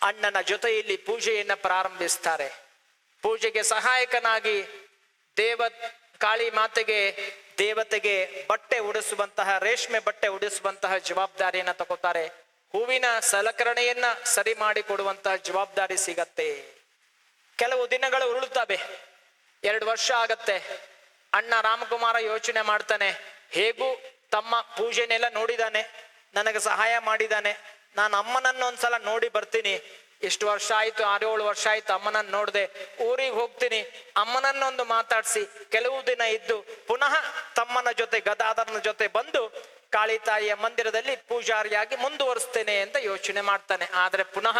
ಅಣ್ಣನ ಜೊತೆಯಲ್ಲಿ ಪೂಜೆಯನ್ನ ಪ್ರಾರಂಭಿಸ್ತಾರೆ. ಪೂಜೆಗೆ ಸಹಾಯಕನಾಗಿ ಕಾಳಿ ಮಾತೆಗೆ ದೇವತೆಗೆ ಬಟ್ಟೆ ಉಡಿಸುವಂತಹ, ರೇಷ್ಮೆ ಬಟ್ಟೆ ಉಡಿಸುವಂತಹ ಜವಾಬ್ದಾರಿಯನ್ನ ತಗೋತಾರೆ. ಹೂವಿನ ಸಲಕರಣೆಯನ್ನ ಸರಿ ಮಾಡಿ ಕೊಡುವಂತಹ ಜವಾಬ್ದಾರಿ ಸಿಗತ್ತೆ. ಕೆಲವು ದಿನಗಳು ಉರುಳುತ್ತವೆ. 2 ವರ್ಷ ಆಗತ್ತೆ. ಅಣ್ಣ ರಾಮಕುಮಾರ ಯೋಚನೆ ಮಾಡ್ತಾನೆ, ಹೇಗೂ ತಮ್ಮ ಪೂಜೆನೆಲ್ಲ ನೋಡಿದಾನೆ, ನನಗೆ ಸಹಾಯ ಮಾಡಿದಾನೆ, ನಾನು ಅಮ್ಮನನ್ನು ಒಂದ್ಸಲ ನೋಡಿ ಬರ್ತೀನಿ. ಎಷ್ಟು ವರ್ಷ ಆಯ್ತು, 6-7 ವರ್ಷ ಆಯ್ತು ಅಮ್ಮನನ್ನು ನೋಡ್ದೆ. ಊರಿಗೆ ಹೋಗ್ತೀನಿ, ಅಮ್ಮನನ್ನೊಂದು ಮಾತಾಡ್ಸಿ ಕೆಲವು ದಿನ ಇದ್ದು ಪುನಃ ತಮ್ಮನ ಜೊತೆ ಗದಾಧರನ ಜೊತೆ ಬಂದು ಕಾಳಿತಾಯಿಯ ಮಂದಿರದಲ್ಲಿ ಪೂಜಾರಿಯಾಗಿ ಮುಂದುವರಿಸ್ತೇನೆ ಅಂತ ಯೋಚನೆ ಮಾಡ್ತಾನೆ. ಆದ್ರೆ ಪುನಃ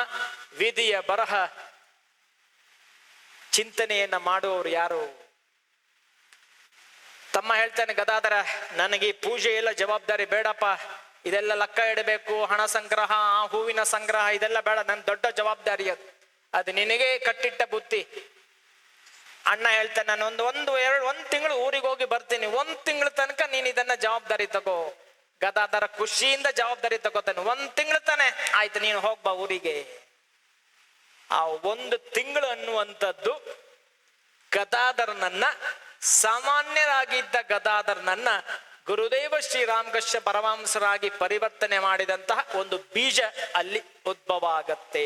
ವಿಧಿಯ ಬರಹ, ಚಿಂತನೆಯನ್ನ ಮಾಡುವವರು ಯಾರು? ತಮ್ಮ ಹೇಳ್ತಾನೆ, ಗದಾಧರ ನನಗೆ ಈ ಪೂಜೆ ಎಲ್ಲ ಜವಾಬ್ದಾರಿ ಬೇಡಪ್ಪ, ಇದೆಲ್ಲ ಲೆಕ್ಕ ಇಡಬೇಕು, ಹಣ ಸಂಗ್ರಹ, ಹೂವಿನ ಸಂಗ್ರಹ ಇದೆಲ್ಲ ಬೇಡ, ನನ್ ದೊಡ್ಡ ಜವಾಬ್ದಾರಿ ಅದು ನಿನಗೆ ಕಟ್ಟಿಟ್ಟ ಬುತ್ತಿ. ಅಣ್ಣ ಹೇಳ್ತಾನೆ, ನಾನು ಒಂದು ತಿಂಗಳು ಊರಿಗೆ ಹೋಗಿ ಬರ್ತೀನಿ, 1 ತಿಂಗಳ ತನಕ ನೀನ್ ಇದನ್ನ ಜವಾಬ್ದಾರಿ ತಗೋ. ಗದಾಧರ ಖುಷಿಯಿಂದ ಜವಾಬ್ದಾರಿ ತಗೋತಾನೆ. 1 ತಿಂಗಳು ತಾನೆ, ಆಯ್ತು ನೀನು ಹೋಗ್ಬಾ ಊರಿಗೆ. ಆ 1 ತಿಂಗಳು ಅನ್ನುವಂಥದ್ದು ಗದಾಧರನನ್ನ, ಸಾಮಾನ್ಯರಾಗಿದ್ದ ಗದಾಧರನನ್ನ ಗುರುದೇವ ಶ್ರೀರಾಮಕೃಷ್ಣ ಪರಮಹಂಸರಾಗಿ ಪರಿವರ್ತನೆ ಮಾಡಿದಂತಹ ಒಂದು ಬೀಜ ಅಲ್ಲಿ ಉದ್ಭವ ಆಗತ್ತೆ.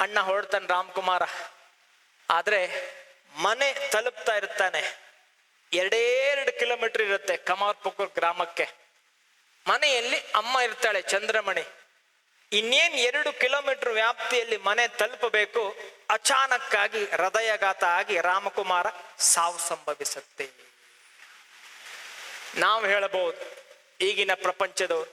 ಅಣ್ಣ ಹೊರಡ್ತಾನೆ ರಾಮಕುಮಾರ. ಆದ್ರೆ ಮನೆ ತಲುಪ್ತಾ ಇರ್ತಾನೆ. 2 ಕಿಲೋಮೀಟರ್ ಇರುತ್ತೆ ಕಮಾರ್ಪುಕುರ್ ಗ್ರಾಮಕ್ಕೆ. ಮನೆಯಲ್ಲಿ ಅಮ್ಮ ಇರ್ತಾಳೆ ಚಂದ್ರಮಣಿ. ಇನ್ನೇನ್ 2 ಕಿಲೋಮೀಟರ್ ವ್ಯಾಪ್ತಿಯಲ್ಲಿ ಮನೆ ತಲುಪಬೇಕು. ಅಚಾನಕ್ಕಾಗಿ ಹೃದಯಘಾತ ಆಗಿ ರಾಮಕುಮಾರ ಸಾವು ಸಂಭವಿಸುತ್ತೆ. ನಾವು ಹೇಳಬಹುದು, ಈಗಿನ ಪ್ರಪಂಚದವರು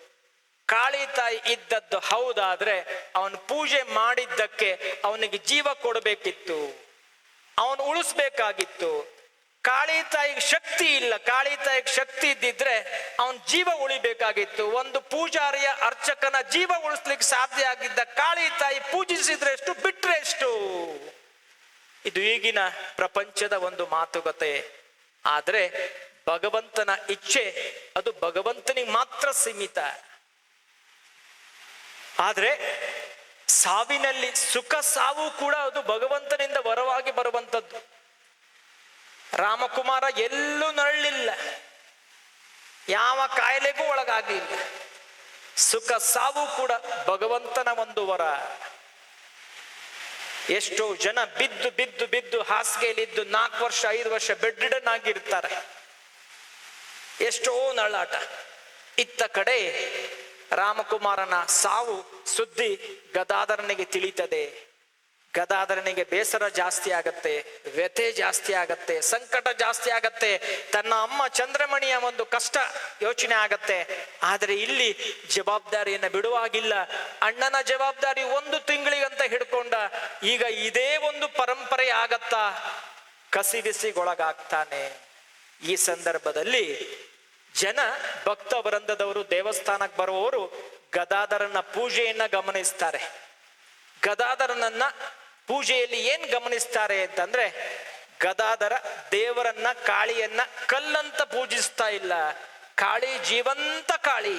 ಕಾಳಿ ತಾಯಿ ಇದ್ದದ್ದು ಹೌದಾದ್ರೆ ಅವನು ಪೂಜೆ ಮಾಡಿದ್ದಕ್ಕೆ ಅವನಿಗೆ ಜೀವ ಕೊಡಬೇಕಿತ್ತು, ಅವನು ಉಳಿಸ್ಬೇಕಾಗಿತ್ತು. ಕಾಳಿ ತಾಯಿಗೆ ಶಕ್ತಿ ಇಲ್ಲ. ಕಾಳಿ ತಾಯಿಗೆ ಶಕ್ತಿ ಇದ್ದಿದ್ರೆ ಅವನ್ ಜೀವ ಉಳಿಬೇಕಾಗಿತ್ತು. ಒಂದು ಪೂಜಾರಿಯ ಅರ್ಚಕನ ಜೀವ ಉಳಿಸ್ಲಿಕ್ಕೆ ಸಾಧ್ಯ ಆಗಿದ್ದ ಕಾಳಿ ತಾಯಿ ಪೂಜಿಸಿದ್ರೆ ಎಷ್ಟು, ಬಿಟ್ರೆ ಎಷ್ಟು. ಇದು ಈಗಿನ ಪ್ರಪಂಚದ ಒಂದು ಮಾತುಕತೆ. ಆದ್ರೆ ಭಗವಂತನ ಇಚ್ಛೆ ಅದು ಭಗವಂತನಿಗೆ ಮಾತ್ರ ಸೀಮಿತ. ಆದ್ರೆ ಸಾವಿನಲ್ಲಿ ಸುಖ ಸಾವು ಕೂಡ ಅದು ಭಗವಂತನಿಂದ ವರವಾಗಿ ಬರುವಂಥದ್ದು. ರಾಮಕುಮಾರ ಎಲ್ಲೂ ನರಳಿಲ್ಲ, ಯಾವ ಕಾಯಿಲೆಗೂ ಒಳಗಾಗಲಿಲ್ಲ. ಸುಖ ಸಾವು ಕೂಡ ಭಗವಂತನ ಒಂದು ವರ. ಎಷ್ಟೋ ಜನ ಬಿದ್ದು ಬಿದ್ದು ಬಿದ್ದು ಹಾಸಿಗೆಯಲ್ಲಿದ್ದು 4 ವರ್ಷ 5 ವರ್ಷ ಬೆಡ್ರಿಡನ್ ಆಗಿರ್ತಾರೆ. ಎಷ್ಟೋ ನಳಾಟ. ಇತ್ತ ಕಡೆ ರಾಮಕುಮಾರನ ಸಾವು ಸುದ್ದಿ ಗದಾಧರನಿಗೆ ತಿಳಿತದೆ. ಗದಾಧರನಿಗೆ ಬೇಸರ ಜಾಸ್ತಿ ಆಗತ್ತೆ, ವ್ಯಥೆ ಜಾಸ್ತಿ ಆಗತ್ತೆ, ಸಂಕಟ ಜಾಸ್ತಿ ಆಗತ್ತೆ. ತನ್ನ ಅಮ್ಮ ಚಂದ್ರಮಣಿಯ ಒಂದು ಕಷ್ಟ ಯೋಚನೆ ಆಗತ್ತೆ. ಆದ್ರೆ ಇಲ್ಲಿ ಜವಾಬ್ದಾರಿಯನ್ನ ಬಿಡುವಾಗಿಲ್ಲ. ಅಣ್ಣನ ಜವಾಬ್ದಾರಿ 1 ತಿಂಗಳಿಗಂತ ಹಿಡ್ಕೊಂಡ. ಈಗ ಇದೇ ಒಂದು ಪರಂಪರೆ ಆಗತ್ತಾ, ಕಸಿವಿಸಿಗೊಳಗಾಗ್ತಾನೆ. ಈ ಸಂದರ್ಭದಲ್ಲಿ ಜನ ಭಕ್ತ ವೃಂದದವರು, ದೇವಸ್ಥಾನಕ್ಕೆ ಬರುವವರು ಗದಾಧರನ ಪೂಜೆಯನ್ನ ಗಮನಿಸ್ತಾರೆ. ಗದಾಧರನನ್ನ ಪೂಜೆಯಲ್ಲಿ ಏನ್ ಗಮನಿಸ್ತಾರೆ ಅಂತಂದ್ರೆ, ಗದಾಧರ ದೇವರನ್ನ, ಕಾಳಿಯನ್ನ ಕಲ್ಲಂತ ಪೂಜಿಸ್ತಾ ಇಲ್ಲ. ಕಾಳಿ ಜೀವಂತ ಕಾಳಿ.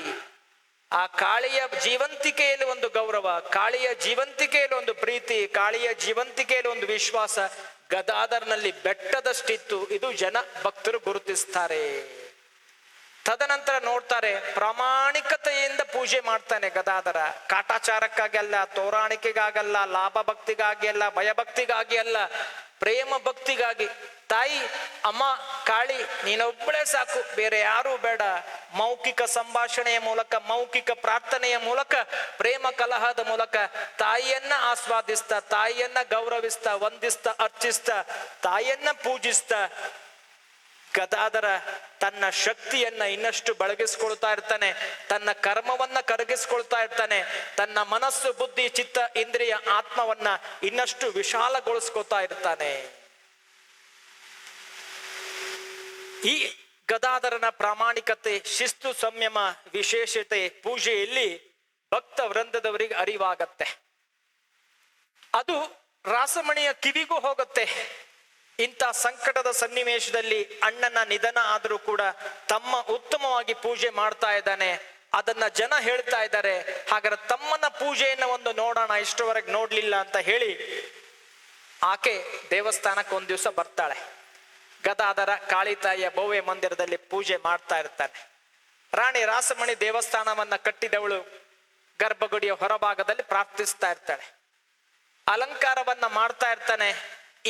ಆ ಕಾಳಿಯ ಜೀವಂತಿಕೆಯಲ್ಲಿ ಒಂದು ಗೌರವ, ಕಾಳಿಯ ಜೀವಂತಿಕೆಯಲ್ಲಿ ಒಂದು ಪ್ರೀತಿ, ಕಾಳಿಯ ಜೀವಂತಿಕೆಯಲ್ಲಿ ಒಂದು ವಿಶ್ವಾಸ ಗದಾಧರನಲ್ಲಿ ಬೆಟ್ಟದಷ್ಟಿತ್ತು. ಇದು ಜನ ಭಕ್ತರು ಗುರುತಿಸ್ತಾರೆ. ತದನಂತರ ನೋಡ್ತಾರೆ, ಪ್ರಾಮಾಣಿಕತೆಯಿಂದ ಪೂಜೆ ಮಾಡ್ತಾನೆ ಗದಾಧರ. ಕಾಟಾಚಾರಕ್ಕಾಗಿ ಅಲ್ಲ, ತೋರಾಣಿಕೆಗಾಗಲ್ಲ, ಲಾಭ ಭಕ್ತಿಗಾಗಿ ಅಲ್ಲ, ಭಯಭಕ್ತಿಗಾಗಿ ಅಲ್ಲ, ಪ್ರೇಮ ಭಕ್ತಿಗಾಗಿ. ತಾಯಿ, ಅಮ್ಮ ಕಾಳಿ ನೀನೊಬ್ಬಳೇ ಸಾಕು, ಬೇರೆ ಯಾರೂ ಬೇಡ. ಮೌಖಿಕ ಸಂಭಾಷಣೆಯ ಮೂಲಕ, ಮೌಖಿಕ ಪ್ರಾರ್ಥನೆಯ ಮೂಲಕ, ಪ್ರೇಮ ಕಲಹದ ಮೂಲಕ ತಾಯಿಯನ್ನ ಆಸ್ವಾದಿಸ್ತಾ, ತಾಯಿಯನ್ನ ಗೌರವಿಸ್ತಾ, ವಂದಿಸ್ತಾ, ಅರ್ಚಿಸ್ತಾ, ತಾಯಿಯನ್ನ ಪೂಜಿಸ್ತಾ ಗದಾಧರ ತನ್ನ ಶಕ್ತಿಯನ್ನ ಇನ್ನಷ್ಟು ಬಳಗಿಸ್ಕೊಳ್ತಾ ಇರ್ತಾನೆ. ತನ್ನ ಕರ್ಮವನ್ನ ಕರಗಿಸ್ಕೊಳ್ತಾ ಇರ್ತಾನೆ. ತನ್ನ ಮನಸ್ಸು, ಬುದ್ಧಿ, ಚಿತ್ತ, ಇಂದ್ರಿಯ, ಆತ್ಮವನ್ನ ಇನ್ನಷ್ಟು ವಿಶಾಲಗೊಳಿಸ್ಕೊತಾ ಇರ್ತಾನೆ. ಈ ಗದಾಧರನ ಪ್ರಾಮಾಣಿಕತೆ, ಶಿಸ್ತು, ಸಂಯಮ, ವಿಶೇಷತೆ ಪೂಜೆಯಲ್ಲಿ ಭಕ್ತ ವೃಂದದವರಿಗೆ ಅರಿವಾಗತ್ತೆ. ಅದು ರಾಸಮಣಿಯ ಕಿವಿಗೂ ಹೋಗುತ್ತೆ. ಇಂಥ ಸಂಕಟದ ಸನ್ನಿವೇಶದಲ್ಲಿ ಅಣ್ಣನ ನಿಧನ ಆದರೂ ಕೂಡ ತಮ್ಮ ಉತ್ತಮವಾಗಿ ಪೂಜೆ ಮಾಡ್ತಾ ಇದ್ದಾನೆ. ಅದನ್ನ ಜನ ಹೇಳ್ತಾ ಇದ್ದಾರೆ. ಹಾಗಾದ್ರೆ ತಮ್ಮನ ಪೂಜೆಯನ್ನು ಒಂದು ನೋಡೋಣ, ಇಷ್ಟರವರೆಗೆ ನೋಡ್ಲಿಲ್ಲ ಅಂತ ಹೇಳಿ ಆಕೆ ದೇವಸ್ಥಾನಕ್ಕೆ ಒಂದ್ ದಿವಸ ಬರ್ತಾಳೆ. ಗದಾಧರ ಕಾಳಿತಾಯಿಯ ಭವ್ಯ ಮಂದಿರದಲ್ಲಿ ಪೂಜೆ ಮಾಡ್ತಾ ಇರ್ತಾನೆ. ರಾಣಿ ರಾಸಮಣಿ ದೇವಸ್ಥಾನವನ್ನ ಕಟ್ಟಿದವಳು ಗರ್ಭಗುಡಿಯ ಹೊರಭಾಗದಲ್ಲಿ ಪ್ರಾರ್ಥಿಸ್ತಾ ಇರ್ತಾಳೆ. ಅಲಂಕಾರವನ್ನ ಮಾಡ್ತಾ ಇರ್ತಾನೆ.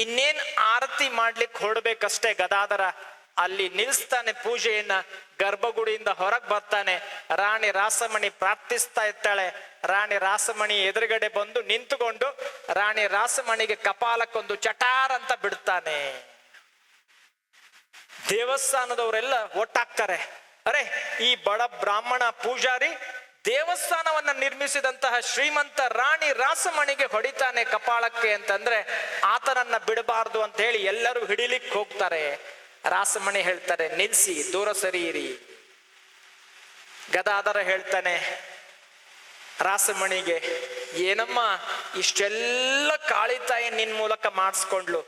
ಇನ್ನೇನ್ ಆರತಿ ಮಾಡ್ಲಿಕ್ಕೆ ಹೊರಡ್ಬೇಕಷ್ಟೇ ಗದಾಧರ ಅಲ್ಲಿ ನಿಲ್ಸ್ತಾನೆ ಪೂಜೆಯನ್ನ. ಗರ್ಭಗುಡಿಯಿಂದ ಹೊರಗೆ ಬರ್ತಾನೆ. ರಾಣಿ ರಾಸಮಣಿ ಪ್ರಾರ್ಥಿಸ್ತಾ ಇರ್ತಾಳೆ. ರಾಣಿ ರಾಸಮಣಿ ಎದುರುಗಡೆ ಬಂದು ನಿಂತುಕೊಂಡು ರಾಣಿ ರಾಸಮಣಿಗೆ ಕಪಾಲಕ್ಕೊಂದು ಚಟಾರ್ ಅಂತ ಬಿಡ್ತಾನೆ. ದೇವಸ್ಥಾನದವರೆಲ್ಲ ಒಟ್ಟಾಗ್ತಾರೆ. ಅರೆ, ಈ ಬಡ ಬ್ರಾಹ್ಮಣ ಪೂಜಾರಿ ದೇವಸ್ಥಾನವನ್ನ ನಿರ್ಮಿಸಿದಂತಹ ಶ್ರೀಮಂತ ರಾಣಿ ರಾಸಮಣಿಗೆ ಹೊಡಿತಾನೆ ಕಪಾಳಕ್ಕೆ ಅಂತಂದ್ರೆ ಆತನನ್ನ ಬಿಡಬಾರ್ದು ಅಂತ ಹೇಳಿ ಎಲ್ಲರೂ ಹಿಡಿಲಿಕ್ಕೆ ಹೋಗ್ತಾರೆ. ರಾಸಮಣಿ ಹೇಳ್ತಾರೆ, ನಿಲ್ಸಿ, ದೂರ ಸರಿಯಿರಿ. ಗದಾಧರ ಹೇಳ್ತಾನೆ ರಾಸಮಣಿಗೆ, ಏನಮ್ಮ ಇಷ್ಟೆಲ್ಲ ಕಾಳಿತಾಯಿ ನಿನ್ ಮೂಲಕ ಮಾಡಿಸ್ಕೊಂಡ್ಲು.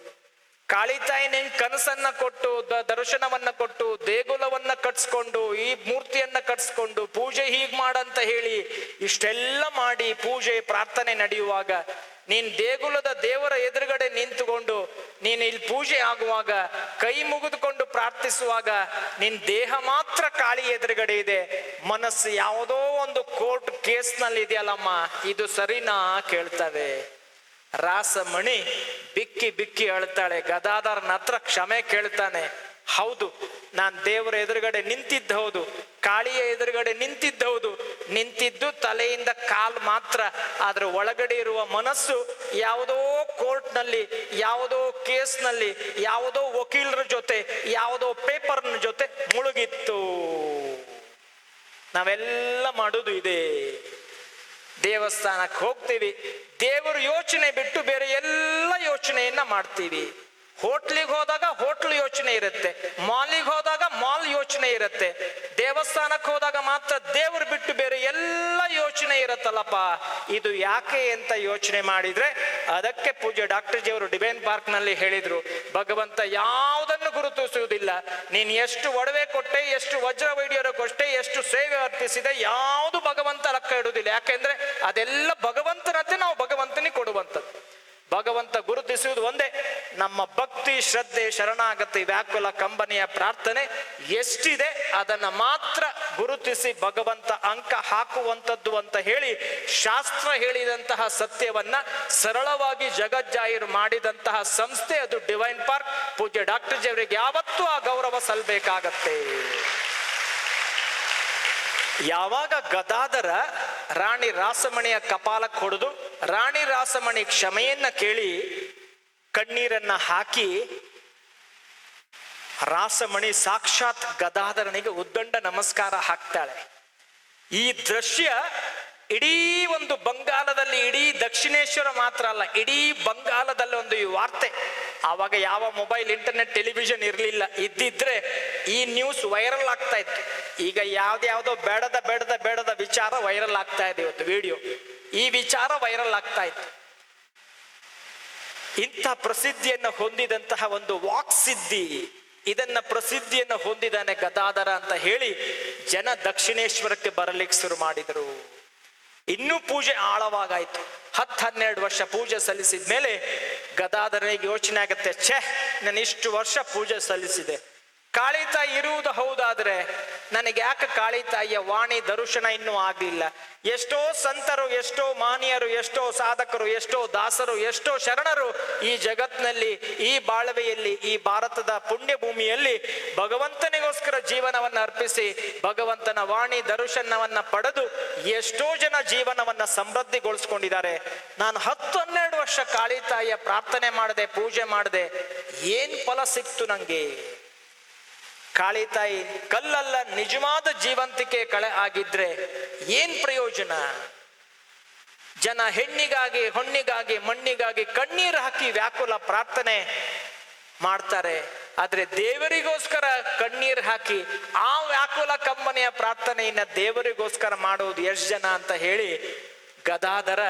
ಕಾಳಿತಾಯಿ ನಿನ್ ಕನಸನ್ನ ಕೊಟ್ಟು ದರ್ಶನವನ್ನ ಕೊಟ್ಟು ದೇಗುಲವನ್ನ ಕಟ್ಸ್ಕೊಂಡು ಈ ಮೂರ್ತಿಯನ್ನ ಕಟ್ಸ್ಕೊಂಡು ಪೂಜೆ ಹೀಗ್ ಮಾಡಂತ ಹೇಳಿ ಇಷ್ಟೆಲ್ಲ ಮಾಡಿ ಪೂಜೆ ಪ್ರಾರ್ಥನೆ ನಡೆಯುವಾಗ ನೀನ್ ದೇಗುಲದ ದೇವರ ಎದುರುಗಡೆ ನಿಂತುಕೊಂಡು ನೀನು ಇಲ್ಲಿ ಪೂಜೆ ಆಗುವಾಗ ಕೈ ಮುಗಿದುಕೊಂಡು ಪ್ರಾರ್ಥಿಸುವಾಗ ನಿನ್ ದೇಹ ಮಾತ್ರ ಕಾಳಿ ಎದುರುಗಡೆ ಇದೆ, ಮನಸ್ಸು ಯಾವುದೋ ಒಂದು ಕೋರ್ಟ್ ಕೇಸ್ನಲ್ಲಿ ಇದೆಯಲ್ಲಮ್ಮ, ಇದು ಸರಿನಾ ಕೇಳ್ತವೆ. ರಾಸಮಣಿ ಬಿಕ್ಕಿ ಬಿಕ್ಕಿ ಅಳ್ತಾಳೆ. ಗದಾಧರನ ಹತ್ರ ಕ್ಷಮೆ ಕೇಳ್ತಾನೆ. ಹೌದು, ನಾನ್ ದೇವರ ಎದುರುಗಡೆ ನಿಂತಿದ್ದ ಹೌದು, ಕಾಳಿಯ ಎದುರುಗಡೆ ನಿಂತಿದ್ದ ಹೌದು, ನಿಂತಿದ್ದು ತಲೆಯಿಂದ ಕಾಲ್ ಮಾತ್ರ, ಆದ್ರ ಒಳಗಡೆ ಇರುವ ಮನಸ್ಸು ಯಾವುದೋ ಕೋರ್ಟ್ನಲ್ಲಿ, ಯಾವುದೋ ಕೇಸ್ನಲ್ಲಿ, ಯಾವುದೋ ವಕೀಲರ ಜೊತೆ, ಯಾವುದೋ ಪೇಪರ್ನ ಜೊತೆ ಮುಳುಗಿತ್ತು. ನಾವೆಲ್ಲ ಮಾಡೋದು ಇದೆ. ದೇವಸ್ಥಾನಕ್ಕೆ ಹೋಗ್ತೀವಿ, ದೇವರು ಯೋಚನೆ ಬಿಟ್ಟು ಬೇರೆ ಎಲ್ಲ ಯೋಚನೆಯನ್ನ ಮಾಡ್ತೀವಿ. ಹೋಟ್ಲಿಗೆ ಹೋದಾಗ ಹೋಟ್ಲ್ ಯೋಚನೆ ಇರುತ್ತೆ, ಮಾಲಿಗೆ ಹೋದಾಗ ಮಾಲ್ ಯೋಚನೆ ಇರುತ್ತೆ. ದೇವಸ್ಥಾನಕ್ಕೆ ಹೋದಾಗ ಮಾತ್ರ ದೇವರು ಬಿಟ್ಟು ಬೇರೆ ಎಲ್ಲ ಯೋಚನೆ ಇರತ್ತಲ್ಲಪ್ಪ. ಇದು ಯಾಕೆ ಅಂತ ಯೋಚನೆ ಮಾಡಿದ್ರೆ ಅದಕ್ಕೆ ಪೂಜ್ಯ ಡಾಕ್ಟರ್ ಜಿ ಅವರು ಡಿವೈನ್ ಪಾರ್ಕ್ ನಲ್ಲಿ ಹೇಳಿದ್ರು, ಭಗವಂತ ಯಾವುದನ್ನು ಗುರುತಿಸುವುದಿಲ್ಲ. ನೀನ್ ಎಷ್ಟು ಒಡವೆ ಕೊಟ್ಟೆ, ಎಷ್ಟು ವಜ್ರ ವೈಡ್ಯರ ಕೊಟ್ಟೆ, ಎಷ್ಟು ಸೇವೆ ಅರ್ಪಿಸಿದೆ, ಯಾವುದು ಭಗವಂತ ಲೆಕ್ಕ ಇಡುವುದಿಲ್ಲ. ಯಾಕೆಂದ್ರೆ ಅದೆಲ್ಲ ಭಗವಂತನಂತೆ ನಾವು ಭಗವಂತನಿಗೆ ಕೊಡುವಂಥದ್ದು. ಭಗವಂತ ಗುರುತಿಸುವುದು ಒಂದೇ, ನಮ್ಮ ಭಕ್ತಿ, ಶ್ರದ್ಧೆ, ಶರಣಾಗತಿ, ವ್ಯಾಕುಲ, ಕಂಬನಿಯ ಪ್ರಾರ್ಥನೆ ಎಷ್ಟಿದೆ ಅದನ್ನ ಮಾತ್ರ ಗುರುತಿಸಿ ಭಗವಂತ ಅಂಕ ಹಾಕುವಂಥದ್ದು ಅಂತ ಹೇಳಿ ಶಾಸ್ತ್ರ ಹೇಳಿದಂತಹ ಸತ್ಯವನ್ನ ಸರಳವಾಗಿ ಜಗಜ್ಜಾಹಿರು ಮಾಡಿದಂತಹ ಸಂಸ್ಥೆ ಅದು ಡಿವೈನ್ ಪಾರ್ಕ್. ಪೂಜ್ಯ ಡಾಕ್ಟರ್ ಜಿ ಅವರಿಗೆ ಯಾವತ್ತೂ ಆ ಗೌರವ ಸಲ್ಲಬೇಕಾಗತ್ತೆ. ಯಾವಾಗ ಗದಾಧರ ರಾಣಿ ರಾಸಮಣಿಯ ಕಪಾಲಕ್ಕೆ ಹೊಡೆದು ರಾಣಿ ರಾಸಮಣಿ ಕ್ಷಮೆಯನ್ನ ಕೇಳಿ ಕಣ್ಣೀರನ್ನ ಹಾಕಿ ರಾಸಮಣಿ ಸಾಕ್ಷಾತ್ ಗದಾಧರನಿಗೆ ಉದ್ದಂಡ ನಮಸ್ಕಾರ ಹಾಕ್ತಾಳೆ. ಈ ದೃಶ್ಯ ಇಡೀ ಒಂದು ಬಂಗಾಲದಲ್ಲಿ, ಇಡೀ ದಕ್ಷಿಣೇಶ್ವರ ಮಾತ್ರ ಅಲ್ಲ, ಇಡೀ ಬಂಗಾಲದಲ್ಲಿ ಒಂದು ಈ ವಾರ್ತೆ. ಆವಾಗ ಯಾವ ಮೊಬೈಲ್, ಇಂಟರ್ನೆಟ್, ಟೆಲಿವಿಷನ್ ಇರಲಿಲ್ಲ. ಇದ್ದಿದ್ರೆ ಈ ನ್ಯೂಸ್ ವೈರಲ್ ಆಗ್ತಾ ಇತ್ತು. ಈಗ ಯಾವ್ದ್ಯಾವ್ದೋ ಬೇಡದ ವಿಚಾರ ವೈರಲ್ ಆಗ್ತಾ ಇದೆ. ಇವತ್ತು ವಿಡಿಯೋ, ಈ ವಿಚಾರ ವೈರಲ್ ಆಗ್ತಾ ಇತ್ತು. ಇಂಥ ಪ್ರಸಿದ್ಧಿಯನ್ನು ಹೊಂದಿದಂತಹ ಒಂದು ವಾಕ್ಸಿದ್ಧಿ, ಇದನ್ನ ಪ್ರಸಿದ್ಧಿಯನ್ನು ಹೊಂದಿದ್ದಾನೆ ಗದಾಧರ ಅಂತ ಹೇಳಿ ಜನ ದಕ್ಷಿಣೇಶ್ವರಕ್ಕೆ ಬರಲಿಕ್ಕೆ ಶುರು ಮಾಡಿದರು. ಇನ್ನೂ ಪೂಜೆ ಆಳವಾಗಾಯ್ತು. 10-12 ವರ್ಷ ಪೂಜೆ ಸಲ್ಲಿಸಿದ ಮೇಲೆ ಗದಾಧರನಿಗೆ ಯೋಚನೆ ಆಗತ್ತೆ, ಛೇ, ನಾನು ಇಷ್ಟು ವರ್ಷ ಪೂಜೆ ಸಲ್ಲಿಸಿದೆ, ಕಾಳಿತಾಯಿ ಇರುವುದು ಹೌದಾದ್ರೆ ನನಗೆ ಯಾಕೆ ಕಾಳಿತಾಯಿಯ ವಾಣಿ ದರ್ಶನ ಇನ್ನೂ ಆಗ್ಲಿಲ್ಲ? ಎಷ್ಟೋ ಸಂತರು, ಎಷ್ಟೋ ಮಾನಿಯರು, ಎಷ್ಟೋ ಸಾಧಕರು, ಎಷ್ಟೋ ದಾಸರು, ಎಷ್ಟೋ ಶರಣರು ಈ ಜಗತ್ನಲ್ಲಿ, ಈ ಬಾಳ್ವೆಯಲ್ಲಿ, ಈ ಭಾರತದ ಪುಣ್ಯ ಭೂಮಿಯಲ್ಲಿ ಭಗವಂತನಿಗೋಸ್ಕರ ಜೀವನವನ್ನ ಅರ್ಪಿಸಿ ಭಗವಂತನ ವಾಣಿ ದರ್ಶನವನ್ನ ಪಡೆದು ಎಷ್ಟೋ ಜನ ಜೀವನವನ್ನ ಸಮೃದ್ಧಿಗೊಳಿಸ್ಕೊಂಡಿದ್ದಾರೆ. ನಾನು 10-12 ವರ್ಷ ಕಾಳಿತಾಯಿಯ ಪ್ರಾರ್ಥನೆ ಮಾಡದೆ, ಪೂಜೆ ಮಾಡದೆ, ಏನ್ ಫಲ ಸಿಕ್ತು ನಂಗೆ? ಕಾಳಿತಾಯಿ ಕಲ್ಲಲ್ಲ, ನಿಜವಾದ ಜೀವಂತಿಕೆ ಕಳೆ ಆಗಿದ್ರೆ ಏನ್ ಪ್ರಯೋಜನ? ಜನ ಹೆಣ್ಣಿಗಾಗಿ, ಹೊಣ್ಣಿಗಾಗಿ, ಮಣ್ಣಿಗಾಗಿ ಕಣ್ಣೀರು ಹಾಕಿ ವ್ಯಾಕುಲ ಪ್ರಾರ್ಥನೆ ಮಾಡ್ತಾರೆ. ಆದ್ರೆ ದೇವರಿಗೋಸ್ಕರ ಕಣ್ಣೀರು ಹಾಕಿ ಆ ವ್ಯಾಕುಲ ಕಂಬನೆಯ ಪ್ರಾರ್ಥನೆಯನ್ನ ದೇವರಿಗೋಸ್ಕರ ಮಾಡುವುದು ಎಷ್ಟು ಜನ ಅಂತ ಹೇಳಿ ಗದಾಧರ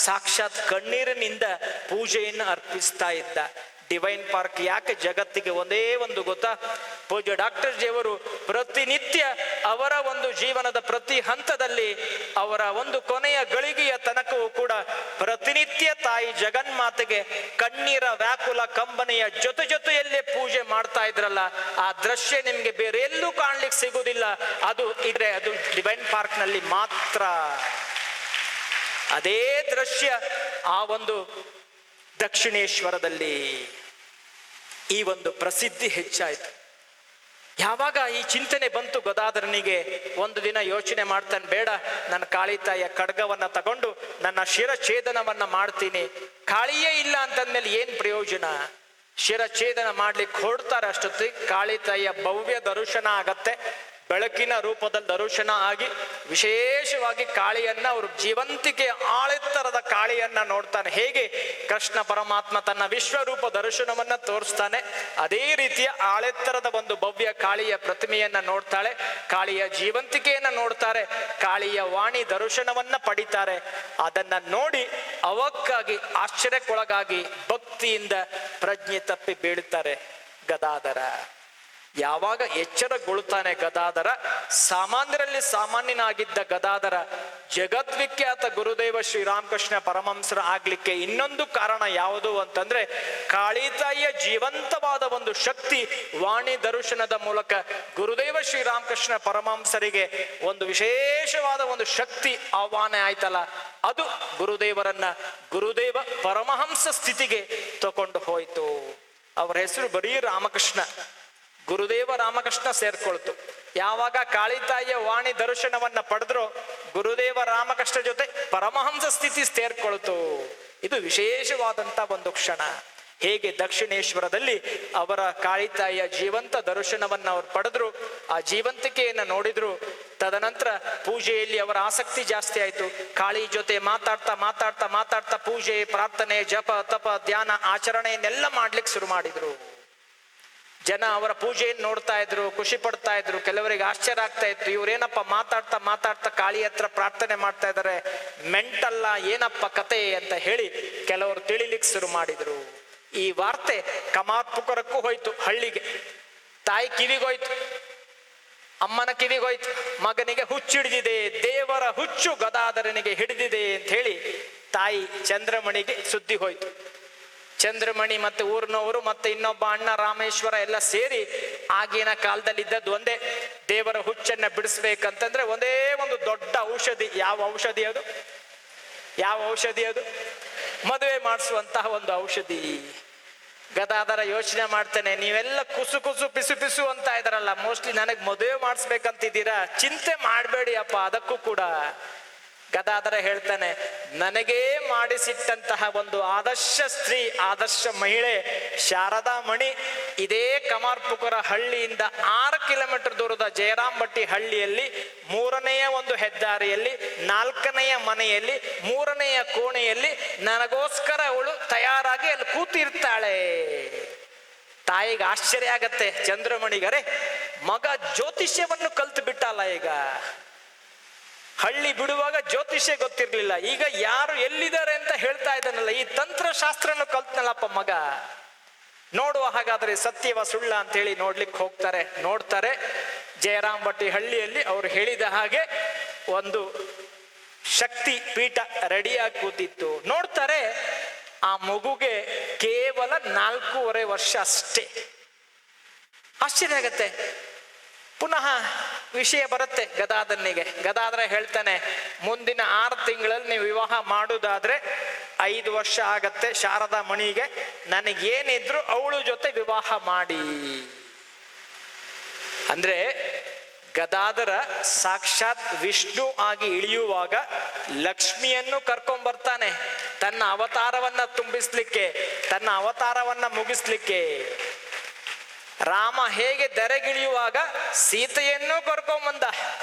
ಸಾಕ್ಷಾತ್ ಕಣ್ಣೀರಿನಿಂದ ಪೂಜೆಯನ್ನು ಅರ್ಪಿಸ್ತಾ ಇದ್ದ. ಡಿವೈನ್ ಪಾರ್ಕ್ ಯಾಕೆ ಜಗತ್ತಿಗೆ ಒಂದೇ ಒಂದು ಗೊತ್ತಾ? ಪೂಜ್ಯ ಡಾಕ್ಟರ್ ಜಿಯವರು ಪ್ರತಿನಿತ್ಯ ಅವರ ಒಂದು ಜೀವನದ ಪ್ರತಿ ಹಂತದಲ್ಲಿ, ಅವರ ಒಂದು ಕೊನೆಯ ಗಳಿಗೆಯ ತನಕವೂ ಕೂಡ ಪ್ರತಿನಿತ್ಯ ತಾಯಿ ಜಗನ್ಮಾತೆಗೆ ಕಣ್ಣೀರ ವ್ಯಾಕುಲ ಕಂಬನಿಯ ಜೊತೆಯಲ್ಲೇ ಪೂಜೆ ಮಾಡ್ತಾ ಇದ್ರಲ್ಲ, ಆ ದೃಶ್ಯ ನಿಮ್ಗೆ ಬೇರೆ ಎಲ್ಲೂ ಕಾಣ್ಲಿಕ್ಕೆ ಸಿಗುವುದಿಲ್ಲ. ಅದು ಡಿವೈನ್ ಪಾರ್ಕ್ ನಲ್ಲಿ ಮಾತ್ರ. ಅದೇ ದೃಶ್ಯ ಆ ಒಂದು ದಕ್ಷಿಣೇಶ್ವರದಲ್ಲಿ ಈ ಒಂದು ಪ್ರಸಿದ್ಧಿ ಹೆಚ್ಚಾಯಿತು. ಯಾವಾಗ ಈ ಚಿಂತನೆ ಬಂತು ಗದಾಧರನಿಗೆ, ಒಂದು ದಿನ ಯೋಚನೆ ಮಾಡ್ತಾನೆ, ಬೇಡ, ನನ್ನ ಕಾಳಿ ತಾಯಿಯ ಖಡ್ಗವನ್ನ ತಗೊಂಡು ನನ್ನ ಶಿರಛೇದನವನ್ನ ಮಾಡ್ತೀನಿ. ಕಾಳಿಯೇ ಇಲ್ಲ ಅಂತಂದ್ಮೇಲೆ ಏನ್ ಪ್ರಯೋಜನ? ಶಿರಛೇದನ ಮಾಡ್ಲಿಕ್ಕೆ ಹೊರಡ್ತಾರೆ. ಅಷ್ಟೊತ್ತಿಗೆ ಕಾಳಿ ತಾಯಿಯ ಭವ್ಯ ದರ್ಶನ ಆಗತ್ತೆ. ಬೆಳಕಿನ ರೂಪದಲ್ಲಿ ದರ್ಶನ ಆಗಿ ವಿಶೇಷವಾಗಿ ಕಾಳಿಯನ್ನ, ಅವರು ಜೀವಂತಿಕೆ ಆಳೆತ್ತರದ ಕಾಳಿಯನ್ನ ನೋಡ್ತಾನೆ. ಹೇಗೆ ಕೃಷ್ಣ ಪರಮಾತ್ಮ ತನ್ನ ವಿಶ್ವರೂಪ ದರ್ಶನವನ್ನ ತೋರಿಸ್ತಾನೆ, ಅದೇ ರೀತಿಯ ಆಳೆತ್ತರದ ಒಂದು ಭವ್ಯ ಕಾಳಿಯ ಪ್ರತಿಮೆಯನ್ನ ನೋಡ್ತಾಳೆ. ಕಾಳಿಯ ಜೀವಂತಿಕೆಯನ್ನ ನೋಡ್ತಾರೆ, ಕಾಳಿಯ ವಾಣಿ ದರ್ಶನವನ್ನ ಪಡಿತಾರೆ. ಅದನ್ನ ನೋಡಿ ಅವಕ್ಕಾಗಿ ಆಶ್ಚರ್ಯಕ್ಕೊಳಗಾಗಿ ಭಕ್ತಿಯಿಂದ ಪ್ರಜ್ಞೆ ತಪ್ಪಿ ಬೀಳುತ್ತಾರೆ ಗದಾಧರ. ಯಾವಾಗ ಎಚ್ಚರಗೊಳ್ತಾನೆ ಗದಾಧರ, ಸಾಮಾನ್ಯರಲ್ಲಿ ಸಾಮಾನ್ಯನಾಗಿದ್ದ ಗದಾಧರ ಜಗದ್ವಿಖ್ಯಾತ ಗುರುದೇವ ಶ್ರೀರಾಮಕೃಷ್ಣ ಪರಮಹಂಸರ ಆಗ್ಲಿಕ್ಕೆ ಇನ್ನೊಂದು ಕಾರಣ ಯಾವುದು ಅಂತಂದ್ರೆ, ಕಾಳಿತಾಯಿಯ ಜೀವಂತವಾದ ಒಂದು ಶಕ್ತಿ ವಾಣಿ ದರ್ಶನದ ಮೂಲಕ ಗುರುದೇವ ಶ್ರೀರಾಮಕೃಷ್ಣ ಪರಮಹಂಸರಿಗೆ ಒಂದು ವಿಶೇಷವಾದ ಒಂದು ಶಕ್ತಿ ಆಹ್ವಾನ ಆಯ್ತಲ್ಲ, ಅದು ಗುರುದೇವರನ್ನ ಗುರುದೇವ ಪರಮಹಂಸ ಸ್ಥಿತಿಗೆ ತಕೊಂಡು ಹೋಯ್ತು. ಅವರ ಹೆಸರು ಬರೀ ರಾಮಕೃಷ್ಣ, ಗುರುದೇವ ರಾಮಕೃಷ್ಣ ಸೇರ್ಕೊಳ್ತು. ಯಾವಾಗ ಕಾಳಿತಾಯಿಯ ವಾಣಿ ದರ್ಶನವನ್ನ ಪಡೆದ್ರು, ಗುರುದೇವ ರಾಮಕೃಷ್ಣ ಜೊತೆ ಪರಮಹಂಸ ಸ್ಥಿತಿ ಸೇರ್ಕೊಳ್ತು. ಇದು ವಿಶೇಷವಾದಂತ ಒಂದು ಕ್ಷಣ. ಹೇಗೆ ದಕ್ಷಿಣೇಶ್ವರದಲ್ಲಿ ಅವರ ಕಾಳಿತಾಯಿಯ ಜೀವಂತ ದರ್ಶನವನ್ನ ಅವರು ಪಡೆದ್ರು, ಆ ಜೀವಂತಿಕೆಯನ್ನ ನೋಡಿದ್ರು. ತದನಂತರ ಪೂಜೆಯಲ್ಲಿ ಅವರ ಆಸಕ್ತಿ ಜಾಸ್ತಿ ಆಯ್ತು. ಕಾಳಿ ಜೊತೆ ಮಾತಾಡ್ತಾ ಪೂಜೆ, ಪ್ರಾರ್ಥನೆ, ಜಪ, ತಪ, ಧ್ಯಾನ, ಆಚರಣೆಯನ್ನೆಲ್ಲ ಮಾಡ್ಲಿಕ್ಕೆ ಶುರು ಮಾಡಿದ್ರು. ಜನ ಅವರ ಪೂಜೆಯನ್ನು ನೋಡ್ತಾ ಇದ್ರು, ಖುಷಿ ಪಡ್ತಾ ಇದ್ರು. ಕೆಲವರಿಗೆ ಆಶ್ಚರ್ಯ ಆಗ್ತಾ ಇತ್ತು, ಇವ್ರೇನಪ್ಪ ಮಾತಾಡ್ತಾ ಕಾಳಿ ಹತ್ರ ಪ್ರಾರ್ಥನೆ ಮಾಡ್ತಾ ಇದ್ದಾರೆ, ಮೆಂಟಲ್ಲ, ಏನಪ್ಪ ಕತೆ ಅಂತ ಹೇಳಿ ಕೆಲವರು ತಿಳಿಲಿಕ್ಕೆ ಶುರು ಮಾಡಿದ್ರು. ಈ ವಾರ್ತೆ ಕಮಾರ್ಪುಕರಕ್ಕೂ ಹೋಯ್ತು, ಹಳ್ಳಿಗೆ. ತಾಯಿ ಕಿವಿಗೋಯ್ತು, ಅಮ್ಮನ ಕಿವಿಗೋಯ್ತು, ಮಗನಿಗೆ ಹುಚ್ಚಿಡಿದಿದೆ, ದೇವರ ಹುಚ್ಚು ಗದಾಧರನಿಗೆ ಹಿಡಿದಿದೆ ಅಂತ ಹೇಳಿ ತಾಯಿ ಚಂದ್ರಮಣಿಗೆ ಸುದ್ದಿ ಹೋಯ್ತು. ಚಂದ್ರಮಣಿ ಮತ್ತೆ ಊರಿನವರು ಮತ್ತೆ ಇನ್ನೊಬ್ಬ ಅಣ್ಣ ರಾಮೇಶ್ವರ ಎಲ್ಲ ಸೇರಿ, ಆಗಿನ ಕಾಲದಲ್ಲಿ ಇದ್ದದ್ದು ಒಂದೇ, ದೇವರ ಹುಚ್ಚನ್ನ ಬಿಡಿಸ್ಬೇಕಂತಂದ್ರೆ ಒಂದೇ ಒಂದು ದೊಡ್ಡ ಔಷಧಿ. ಯಾವ ಔಷಧಿ ಅದು? ಮದುವೆ ಮಾಡಿಸುವಂತಹ ಒಂದು ಔಷಧಿ. ಗದಾಧರ ಯೋಚನೆ ಮಾಡ್ತೇನೆ, ನೀವೆಲ್ಲ ಕುಸು ಪಿಸು ಅಂತ ಇದಾರಲ್ಲ, ಮೋಸ್ಟ್ಲಿ ನನಗೆ ಮದುವೆ ಮಾಡಿಸ್ಬೇಕಂತಿದ್ದೀರಾ, ಚಿಂತೆ ಮಾಡಬೇಡಿ ಅಪ್ಪ ಅದಕ್ಕೂ ಕೂಡ. ಗದಾಧರ ಹೇಳ್ತಾನೆ, ನನಗೇ ಮಾಡಿಸಿಟ್ಟಂತಹ ಒಂದು ಆದರ್ಶ ಸ್ತ್ರೀ, ಆದರ್ಶ ಮಹಿಳೆ ಶಾರದಾ ಮಣಿ ಇದೇ ಕಮಾರ್ಪುಕರ ಹಳ್ಳಿಯಿಂದ 6 ಕಿಲೋಮೀಟರ್ ದೂರದ ಜಯರಾಂಬಟ್ಟಿ ಹಳ್ಳಿಯಲ್ಲಿ 3ನೆಯ ಒಂದು ಹೆದ್ದಾರಿಯಲ್ಲಿ 4ನೆಯ ಮನೆಯಲ್ಲಿ 3ನೆಯ ಕೋಣೆಯಲ್ಲಿ ನನಗೋಸ್ಕರ ಅವಳು ತಯಾರಾಗಿ ಅಲ್ಲಿ ಕೂತಿರ್ತಾಳೆ. ತಾಯಿಗೆ ಆಶ್ಚರ್ಯ ಆಗತ್ತೆ, ಚಂದ್ರಮಣಿಗರೆ ಮಗ ಜ್ಯೋತಿಷ್ಯವನ್ನು ಕಲ್ತು ಬಿಟ್ಟಲ್ಲ. ಈಗ ಹಳ್ಳಿ ಬಿಡುವಾಗ ಜ್ಯೋತಿಷ್ಯ ಗೊತ್ತಿರ್ಲಿಲ್ಲ, ಈಗ ಯಾರು ಎಲ್ಲಿದ್ದಾರೆ ಅಂತ ಹೇಳ್ತಾ ಇದ್ದಾನಲ್ಲ, ಈ ತಂತ್ರಶಾಸ್ತ್ರನು ಕಲ್ತ್ನಲ್ಲಪ್ಪ ಮಗ. ನೋಡುವ ಹಾಗಾದ್ರೆ ಸತ್ಯವ ಸುಳ್ಳ ಅಂತ ಹೇಳಿ ನೋಡ್ಲಿಕ್ಕೆ ಹೋಗ್ತಾರೆ. ನೋಡ್ತಾರೆ, ಜಯರಾಂಬಟ್ಟಿ ಹಳ್ಳಿಯಲ್ಲಿ ಅವ್ರು ಹೇಳಿದ ಹಾಗೆ ಒಂದು ಶಕ್ತಿ ಪೀಠ ರೆಡಿಯಾಗಿ ಕೂತಿತ್ತು. ನೋಡ್ತಾರೆ, ಆ ಮಗುಗೆ ಕೇವಲ 4.5 ವರ್ಷ ಅಷ್ಟೇ. ಆಶ್ಚರ್ಯ ಆಗತ್ತೆ. ಪುನಃ ವಿಷಯ ಬರುತ್ತೆ ಗದಾಧರನಿಗೆ. ಗದಾಧರ ಹೇಳ್ತಾನೆ, ಮುಂದಿನ 6 ತಿಂಗಳಲ್ಲಿ ನೀವು ವಿವಾಹ ಮಾಡುವುದಾದ್ರೆ 5 ವರ್ಷ ಆಗತ್ತೆ ಶಾರದಾ ಮಣಿಗೆ, ನನಗೇನಿದ್ರು ಅವಳು ಜೊತೆ ವಿವಾಹ ಮಾಡಿ. ಅಂದ್ರೆ ಗದಾಧರ ಸಾಕ್ಷಾತ್ ವಿಷ್ಣು ಆಗಿ ಇಳಿಯುವಾಗ ಲಕ್ಷ್ಮಿಯನ್ನು ಕರ್ಕೊಂಡ್ಬರ್ತಾನೆ, ತನ್ನ ಅವತಾರವನ್ನ ತುಂಬಿಸ್ಲಿಕ್ಕೆ, ತನ್ನ ಅವತಾರವನ್ನ ಮುಗಿಸ್ಲಿಕ್ಕೆ. ರಾಮ ಹೇಗೆ ಧರೆಗಿಳಿಯುವಾಗ ಸೀತೆಯನ್ನು ಕರ್ಕೊಂಬಂದ,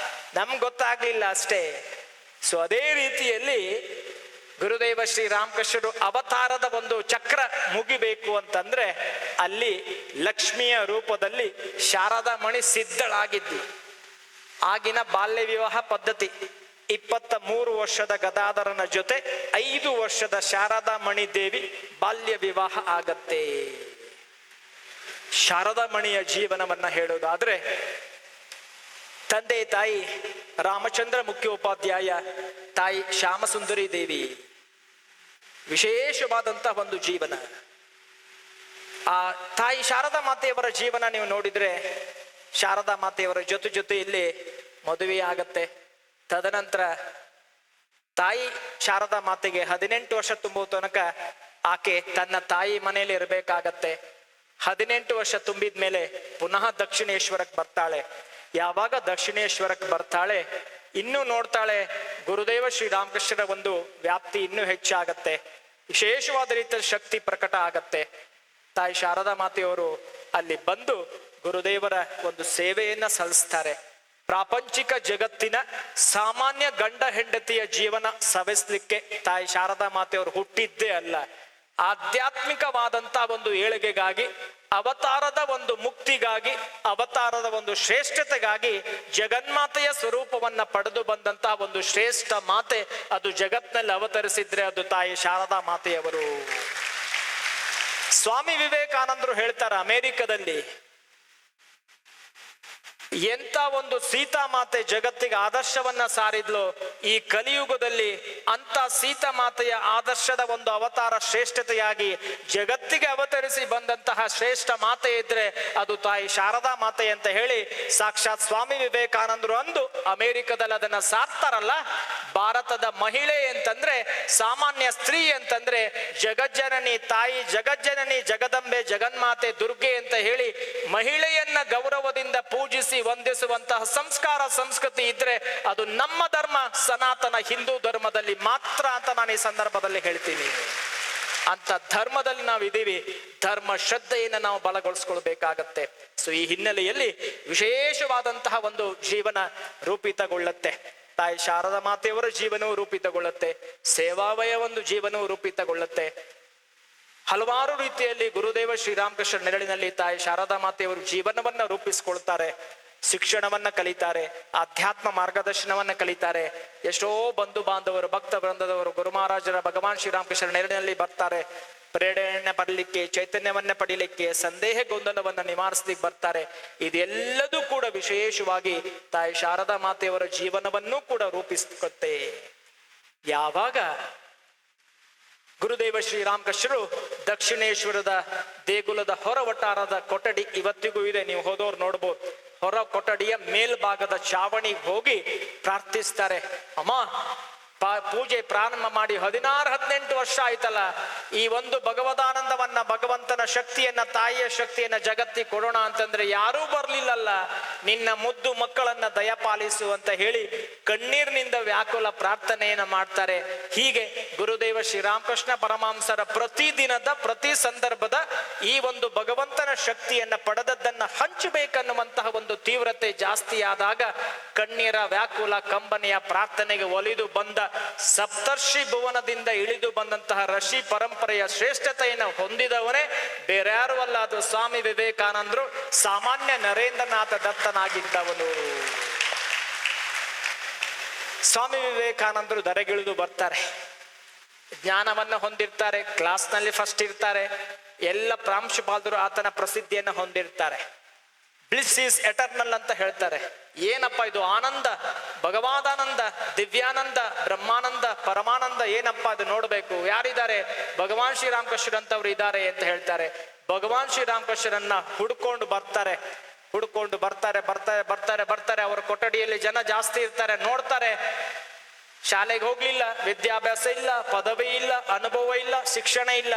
ನಮ್ಗೆ ಗೊತ್ತಾಗ್ಲಿಲ್ಲ ಅಷ್ಟೇ. ಸೊ ಅದೇ ರೀತಿಯಲ್ಲಿ ಗುರುದೇವ ಶ್ರೀರಾಮಕೃಷ್ಣರು ಅವತಾರದ ಒಂದು ಚಕ್ರ ಮುಗಿಬೇಕು ಅಂತಂದ್ರೆ ಅಲ್ಲಿ ಲಕ್ಷ್ಮಿಯ ರೂಪದಲ್ಲಿ ಶಾರದಾ ಮಣಿ ಸಿದ್ಧಳಾಗಿದ್ದು. ಆಗಿನ ಬಾಲ್ಯ ವಿವಾಹ ಪದ್ಧತಿ, 23 ವರ್ಷದ ಗದಾಧರನ ಜೊತೆ 5 ವರ್ಷದ ಶಾರದಾ ಮಣಿ ದೇವಿ ಬಾಲ್ಯ ವಿವಾಹ ಆಗತ್ತೆ. ಶಾರದಾಮಣಿಯ ಜೀವನವನ್ನ ಹೇಳೋದಾದ್ರೆ, ತಂದೆ ತಾಯಿ ರಾಮಚಂದ್ರ ಮುಖ್ಯೋಪಾಧ್ಯಾಯ, ತಾಯಿ ಶ್ಯಾಮಸುಂದರಿ ದೇವಿ. ವಿಶೇಷವಾದಂತಹ ಒಂದು ಜೀವನ. ಆ ತಾಯಿ ಶಾರದಾ ಮಾತೆಯವರ ಜೀವನ ನೀವು ನೋಡಿದ್ರೆ, ಶಾರದಾ ಮಾತೆಯವರ ಜೊತೆಯಲ್ಲಿ ಮದುವೆ ಆಗತ್ತೆ. ತದನಂತರ ತಾಯಿ ಶಾರದಾ ಮಾತೆಗೆ 18 ವರ್ಷ ತುಂಬುವ ತನಕ ಆಕೆ ತನ್ನ ತಾಯಿ ಮನೆಯಲ್ಲಿ ಇರಬೇಕಾಗತ್ತೆ. 18 ವರ್ಷ ತುಂಬಿದ ಮೇಲೆ ಪುನಃ ದಕ್ಷಿಣೇಶ್ವರಕ್ಕೆ ಬರ್ತಾಳೆ. ಯಾವಾಗ ದಕ್ಷಿಣೇಶ್ವರಕ್ಕೆ ಬರ್ತಾಳೆ, ಇನ್ನೂ ನೋಡ್ತಾಳೆ ಗುರುದೇವ ಶ್ರೀರಾಮಕೃಷ್ಣರ ಒಂದು ವ್ಯಾಪ್ತಿ ಇನ್ನೂ ಹೆಚ್ಚಾಗತ್ತೆ. ವಿಶೇಷವಾದ ರೀತಿಯ ಶಕ್ತಿ ಪ್ರಕಟ ಆಗತ್ತೆ. ತಾಯಿ ಶಾರದಾ ಮಾತೆಯವರು ಅಲ್ಲಿ ಬಂದು ಗುರುದೇವರ ಒಂದು ಸೇವೆಯನ್ನ ಸಲ್ಲಿಸ್ತಾರೆ. ಪ್ರಾಪಂಚಿಕ ಜಗತ್ತಿನ ಸಾಮಾನ್ಯ ಗಂಡ ಹೆಂಡತಿಯ ಜೀವನ ಸವೆಸ್ಲಿಕ್ಕೆ ತಾಯಿ ಶಾರದಾ ಮಾತೆಯವರು ಹುಟ್ಟಿದ್ದೇ ಅಲ್ಲ, ಆಧ್ಯಾತ್ಮಿಕವಾದಂತ ಒಂದು ಏಳಿಗೆಗಾಗಿ, ಅವತಾರದ ಒಂದು ಮುಕ್ತಿಗಾಗಿ, ಅವತಾರದ ಒಂದು ಶ್ರೇಷ್ಠತೆಗಾಗಿ ಜಗನ್ಮಾತೆಯ ಸ್ವರೂಪವನ್ನ ಪಡೆದು ಬಂದಂತಹ ಒಂದು ಶ್ರೇಷ್ಠ ಮಾತೆ, ಅದು ಜಗತ್ನಲ್ಲಿ ಅವತರಿಸಿದ್ರೆ ಅದು ತಾಯಿ ಶಾರದಾ ಮಾತೆಯವರು. ಸ್ವಾಮಿ ವಿವೇಕಾನಂದರು ಹೇಳ್ತಾರೆ, ಅಮೆರಿಕದಲ್ಲಿ ಎಂತ ಒಂದು ಸೀತಾಮಾತೆ ಜಗತ್ತಿಗೆ ಆದರ್ಶವನ್ನ ಸಾರಿದ್ಲು, ಈ ಕಲಿಯುಗದಲ್ಲಿ ಅಂತ ಸೀತಾಮಾತೆಯ ಆದರ್ಶದ ಒಂದು ಅವತಾರ ಶ್ರೇಷ್ಠತೆಯಾಗಿ ಜಗತ್ತಿಗೆ ಅವತರಿಸಿ ಬಂದಂತಹ ಶ್ರೇಷ್ಠ ಮಾತೆ ಇದ್ರೆ ಅದು ತಾಯಿ ಶಾರದಾ ಮಾತೆ ಅಂತ ಹೇಳಿ ಸಾಕ್ಷಾತ್ ಸ್ವಾಮಿ ವಿವೇಕಾನಂದರು ಅಂದು ಅಮೆರಿಕದಲ್ಲಿ ಅದನ್ನ ಸಾರ್ತಾರಲ್ಲ. ಭಾರತದ ಮಹಿಳೆ ಅಂತಂದ್ರೆ, ಸಾಮಾನ್ಯ ಸ್ತ್ರೀ ಅಂತಂದ್ರೆ ಜಗಜ್ಜನನಿ ತಾಯಿ, ಜಗಜ್ಜನನಿ ಜಗದಂಬೆ, ಜಗನ್ಮಾತೆ ದುರ್ಗೆ ಅಂತ ಹೇಳಿ ಮಹಿಳೆಯನ್ನ ಗೌರವದಿಂದ ಪೂಜಿಸಿ ವಂದಿಸುವಂತಹ ಸಂಸ್ಕಾರ ಸಂಸ್ಕೃತಿ ಇದ್ರೆ ಅದು ನಮ್ಮ ಧರ್ಮ, ಸನಾತನ ಹಿಂದೂ ಧರ್ಮದಲ್ಲಿ ಮಾತ್ರ ಅಂತ ನಾನು ಈ ಸಂದರ್ಭದಲ್ಲಿ ಹೇಳ್ತೀನಿ. ಅಂತ ಧರ್ಮದಲ್ಲಿ ನಾವು ಇದೀವಿ. ಧರ್ಮ ಶ್ರದ್ಧೆಯನ್ನು ನಾವು ಬಲಗೊಳಿಸ್ಕೊಳ್ಬೇಕಾಗತ್ತೆ. ಸೊ ಈ ಹಿನ್ನೆಲೆಯಲ್ಲಿ ವಿಶೇಷವಾದಂತಹ ಒಂದು ಜೀವನ ರೂಪಿತಗೊಳ್ಳುತ್ತೆ. ತಾಯಿ ಶಾರದಾ ಮಾತೆಯವರ ಜೀವನವು ರೂಪಿತಗೊಳ್ಳುತ್ತೆ. ಸೇವಾವಯ ಒಂದು ಜೀವನವು ರೂಪಿತಗೊಳ್ಳುತ್ತೆ. ಹಲವಾರು ರೀತಿಯಲ್ಲಿ ಗುರುದೇವ ಶ್ರೀರಾಮಕೃಷ್ಣ ನೆರಳಿನಲ್ಲಿ ತಾಯಿ ಶಾರದಾ ಮಾತೆಯವರು ಜೀವನವನ್ನ ರೂಪಿಸ್ಕೊಳ್ತಾರೆ, ಶಿಕ್ಷಣವನ್ನ ಕಲಿತಾರೆ, ಆಧ್ಯಾತ್ಮ ಮಾರ್ಗದರ್ಶನವನ್ನ ಕಲಿತಾರೆ. ಎಷ್ಟೋ ಬಂಧು ಬಾಂಧವರು, ಭಕ್ತ ವೃಂದದವರು ಗುರು ಮಹಾರಾಜರ ಭಗವಾನ್ ಶ್ರೀರಾಮಕೃಷ್ಣ ನೆರಳಿನಲ್ಲಿ ಬರ್ತಾರೆ. ಪ್ರೇರಣೆ ಪಡಲಿಕ್ಕೆ, ಚೈತನ್ಯವನ್ನ ಪಡೀಲಿಕ್ಕೆ, ಸಂದೇಹ ಗೊಂದಲವನ್ನ ನಿವಾರಿಸ್ಲಿಕ್ಕೆ ಬರ್ತಾರೆ. ಇದೆಲ್ಲದೂ ಕೂಡ ವಿಶೇಷವಾಗಿ ತಾಯಿ ಶಾರದಾ ಮಾತೆಯವರ ಜೀವನವನ್ನೂ ಕೂಡ ರೂಪಿಸುತ್ತೆ. ಯಾವಾಗ ಗುರುದೇವ ಶ್ರೀರಾಮಕೃಷ್ಣರು ದಕ್ಷಿಣೇಶ್ವರದ ದೇಗುಲದ ಹೊರ ವಟಾರದ ಕೊಠಡಿ ಇವತ್ತಿಗೂ ಇದೆ, ನೀವು ಹೋದವ್ರು ನೋಡ್ಬೋದು. ಹೊರ ಕೊಠಡಿಯ ಮೇಲ್ಭಾಗದ ಚಾವಣಿಗೆ ಹೋಗಿ ಪ್ರಾರ್ಥಿಸ್ತಾರೆ. ಅಮ್ಮ, ಪೂಜೆ ಪ್ರಾರಂಭ ಮಾಡಿ 16-18 ವರ್ಷ ಆಯ್ತಲ್ಲ, ಈ ಒಂದು ಭಗವದಾನಂದವನ್ನ, ಭಗವಂತನ ಶಕ್ತಿಯನ್ನ, ತಾಯಿಯ ಶಕ್ತಿಯನ್ನ ಜಗತ್ತಿಗೆ ಕೊಡೋಣ ಅಂತಂದ್ರೆ ಯಾರೂ ಬರ್ಲಿಲ್ಲಲ್ಲ, ನಿನ್ನ ಮುದ್ದು ಮಕ್ಕಳನ್ನ ದಯಪಾಲಿಸು ಅಂತ ಹೇಳಿ ಕಣ್ಣೀರಿನಿಂದ ವ್ಯಾಕುಲ ಪ್ರಾರ್ಥನೆಯನ್ನ ಮಾಡ್ತಾರೆ. ಹೀಗೆ ಗುರುದೇವ ಶ್ರೀರಾಮಕೃಷ್ಣ ಪರಮಹಂಸರ ಪ್ರತಿದಿನದ, ಪ್ರತಿ ಸಂದರ್ಭದ ಈ ಒಂದು ಭಗವಂತನ ಶಕ್ತಿಯನ್ನ ಪಡೆದದ್ದನ್ನ ಹಂಚಬೇಕನ್ನುವಂತಹ ಒಂದು ತೀವ್ರತೆ ಜಾಸ್ತಿ ಆದಾಗ ಕಣ್ಣೀರ ವ್ಯಾಕುಲ ಕಂಬನೆಯ ಪ್ರಾರ್ಥನೆಗೆ ಒಲಿದು ಬಂದ ಸಪ್ತರ್ಷಿ ಭುವನದಿಂದ ಇಳಿದು ಬಂದಂತಹ ಋಷಿ ಪರಂಪರೆಯ ಶ್ರೇಷ್ಠತೆಯನ್ನು ಹೊಂದಿದವನೇ ಬೇರ್ಯಾರು ಅಲ್ಲ, ಅದು ಸ್ವಾಮಿ ವಿವೇಕಾನಂದರು. ಸಾಮಾನ್ಯ ನರೇಂದ್ರನಾಥ ದತ್ತನಾಗಿದ್ದವನು. ಸ್ವಾಮಿ ವಿವೇಕಾನಂದರು ಧರೆಗಿಳಿದು ಬರ್ತಾರೆ. ಜ್ಞಾನವನ್ನ ಹೊಂದಿರ್ತಾರೆ, ಕ್ಲಾಸ್ನಲ್ಲಿ ಫಸ್ಟ್ ಇರ್ತಾರೆ, ಎಲ್ಲ ಪ್ರಾಂಶುಪಾಲರು ಆತನ ಪ್ರಸಿದ್ಧಿಯನ್ನು ಹೊಂದಿರ್ತಾರೆ. ಬ್ಲಿಸ್ ಈಸ್ ಎಟರ್ನಲ್ ಅಂತ ಹೇಳ್ತಾರೆ. ಏನಪ್ಪ ಇದು ಆನಂದ, ಭಗವಾದಾನಂದ, ದಿವ್ಯಾನಂದ, ಬ್ರಹ್ಮಾನಂದ, ಪರಮಾನಂದ, ಏನಪ್ಪ ಅದು ನೋಡ್ಬೇಕು. ಯಾರಿದ್ದಾರೆ? ಭಗವಾನ್ ಶ್ರೀರಾಮಕೃಷ್ಣರಂತವ್ರು ಇದ್ದಾರೆ ಅಂತ ಹೇಳ್ತಾರೆ. ಭಗವಾನ್ ಶ್ರೀರಾಮಕೃಷ್ಣರನ್ನ ಹುಡ್ಕೊಂಡು ಬರ್ತಾರೆ. ಅವರ ಕೊಠಡಿಯಲ್ಲಿ ಜನ ಜಾಸ್ತಿ ಇರ್ತಾರೆ. ನೋಡ್ತಾರೆ, ಶಾಲೆಗೆ ಹೋಗ್ಲಿಲ್ಲ, ವಿದ್ಯಾಭ್ಯಾಸ ಇಲ್ಲ, ಪದವಿ ಇಲ್ಲ, ಅನುಭವ ಇಲ್ಲ, ಶಿಕ್ಷಣ ಇಲ್ಲ.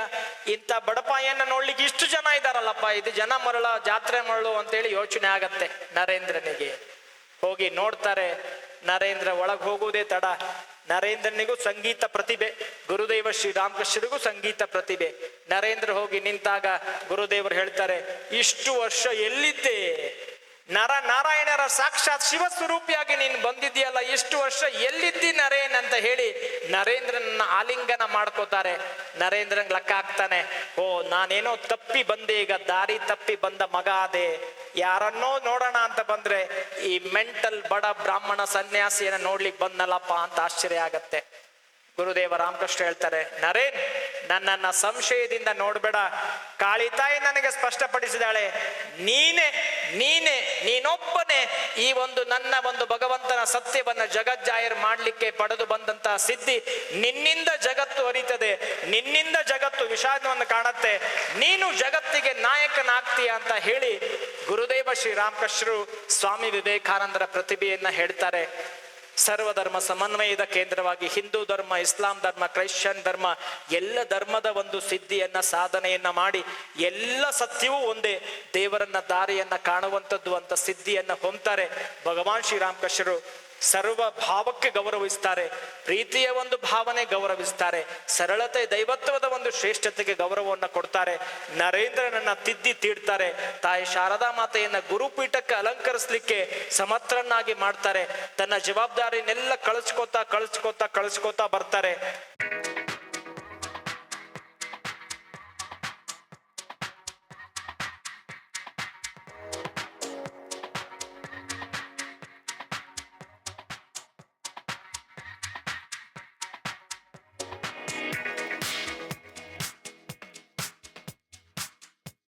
ಇಂಥ ಬಡಪಾಯಿಯನ್ನ ನೋಡ್ಲಿಕ್ಕೆ ಇಷ್ಟು ಜನ ಇದ್ದಾರಲ್ಲಪ್ಪ, ಇದು ಜನ ಮರಳ, ಜಾತ್ರೆ ಮರಳು ಅಂತೇಳಿ ಯೋಚನೆ ಆಗತ್ತೆ ನರೇಂದ್ರನಿಗೆ. ಹೋಗಿ ನೋಡ್ತಾರೆ. ನರೇಂದ್ರ ಒಳಗೆ ಹೋಗುವುದೇ ತಡ. ನರೇಂದ್ರನಿಗೂ ಸಂಗೀತ ಪ್ರತಿಭೆ, ಗುರುದೇವ ಶ್ರೀರಾಮಕೃಷ್ಣರಿಗೂ ಸಂಗೀತ ಪ್ರತಿಭೆ. ನರೇಂದ್ರ ಹೋಗಿ ನಿಂತಾಗ ಗುರುದೇವರು ಹೇಳ್ತಾರೆ, ಇಷ್ಟು ವರ್ಷ ಎಲ್ಲಿದ್ದೆ? ನಾರಾಯಣರ ಸಾಕ್ಷಾತ್ ಶಿವ ಸ್ವರೂಪಿಯಾಗಿ ನೀನು ಬಂದಿದ್ದೀಯಲ್ಲ, ಇಷ್ಟು ವರ್ಷ ಎಲ್ಲಿದ್ದಿ ನರೇನ್ ಅಂತ ಹೇಳಿ ನರೇಂದ್ರನ ಆಲಿಂಗನ ಮಾಡ್ಕೋತಾರೆ. ನರೇಂದ್ರನ್ ಲೆಕ್ಕ ಹಾಕ್ತಾನೆ, ಓ ನಾನೇನೋ ತಪ್ಪಿ ಬಂದೆ, ಈಗ ದಾರಿ ತಪ್ಪಿ ಬಂದ ಮಗ ಅದೇ. ಯಾರನ್ನೋ ನೋಡೋಣ ಅಂತ ಬಂದ್ರೆ ಈ ಮೆಂಟಲ್ ಬಡ ಬ್ರಾಹ್ಮಣ ಸನ್ಯಾಸಿಯನ್ನ ನೋಡ್ಲಿಕ್ಕೆ ಬಂದಲ್ಲಪ್ಪ ಅಂತ ಆಶ್ಚರ್ಯ ಆಗತ್ತೆ. ಗುರುದೇವ ರಾಮಕೃಷ್ಣ ಹೇಳ್ತಾರೆ, ನರೇನ್ ನನ್ನನ್ನ ಸಂಶಯದಿಂದ ನೋಡ್ಬೇಡ. ಕಾಳಿತಾಯಿ ನನಗೆ ಸ್ಪಷ್ಟಪಡಿಸಿದಾಳೆ, ನೀನೊಬ್ಬನೇ ಈ ಒಂದು ನನ್ನ ಒಂದು ಭಗವಂತನ ಸತ್ಯವನ್ನ ಜಗಜ್ಜಾಹಿರ್ ಮಾಡ್ಲಿಕ್ಕೆ ಪಡೆದು ಬಂದಂತಹ ಸಿದ್ಧಿ. ನಿನ್ನಿಂದ ಜಗತ್ತು ಅರಿತದೆ, ನಿನ್ನಿಂದ ಜಗತ್ತು ವಿಷಾದವನ್ನು ಕಾಣುತ್ತೆ, ನೀನು ಜಗತ್ತಿಗೆ ನಾಯಕನಾಗ್ತೀಯ ಅಂತ ಹೇಳಿ ಗುರುದೇವ ಶ್ರೀರಾಮಕೃಷ್ಣರು ಸ್ವಾಮಿ ವಿವೇಕಾನಂದರ ಪ್ರತಿಭೆಯನ್ನ ಹೇಳ್ತಾರೆ. ಸರ್ವಧರ್ಮ ಸಮನ್ವಯದ ಕೇಂದ್ರವಾಗಿ ಹಿಂದೂ ಧರ್ಮ, ಇಸ್ಲಾಂ ಧರ್ಮ, ಕ್ರೈಶ್ಚಿಯನ್ ಧರ್ಮ ಎಲ್ಲ ಧರ್ಮದ ಒಂದು ಸಿದ್ಧಿಯನ್ನ ಸಾಧನೆಯನ್ನ ಮಾಡಿ ಎಲ್ಲ ಸತ್ಯವೂ ಒಂದೇ, ದೇವರನ್ನ ದಾರಿಯನ್ನ ಕಾಣುವಂಥದ್ದು ಅಂತ ಸಿದ್ಧಿಯನ್ನ ಹೊಂತಾರೆ. ಭಗವಾನ್ ಶ್ರೀರಾಮಕೃಷ್ಣರು ಸರ್ವ ಭಾವಕ್ಕೆ ಗೌರವಿಸ್ತಾರೆ, ಪ್ರೀತಿಯ ಒಂದು ಭಾವನೆ ಗೌರವಿಸ್ತಾರೆ, ಸರಳತೆ ದೈವತ್ವದ ಒಂದು ಶ್ರೇಷ್ಠತೆಗೆ ಗೌರವವನ್ನು ಕೊಡ್ತಾರೆ. ನರೇಂದ್ರನನ್ನ ತೀಡ್ತಾರೆ, ತಾಯಿ ಶಾರದಾ ಮಾತೆಯನ್ನ ಗುರುಪೀಠಕ್ಕೆ ಅಲಂಕರಿಸಲಿಕ್ಕೆ ಸಮರ್ಥರನ್ನಾಗಿ ಮಾಡ್ತಾರೆ. ತನ್ನ ಜವಾಬ್ದಾರಿನೆಲ್ಲ ಕಳಿಸ್ಕೋತಾ ಬರ್ತಾರೆ.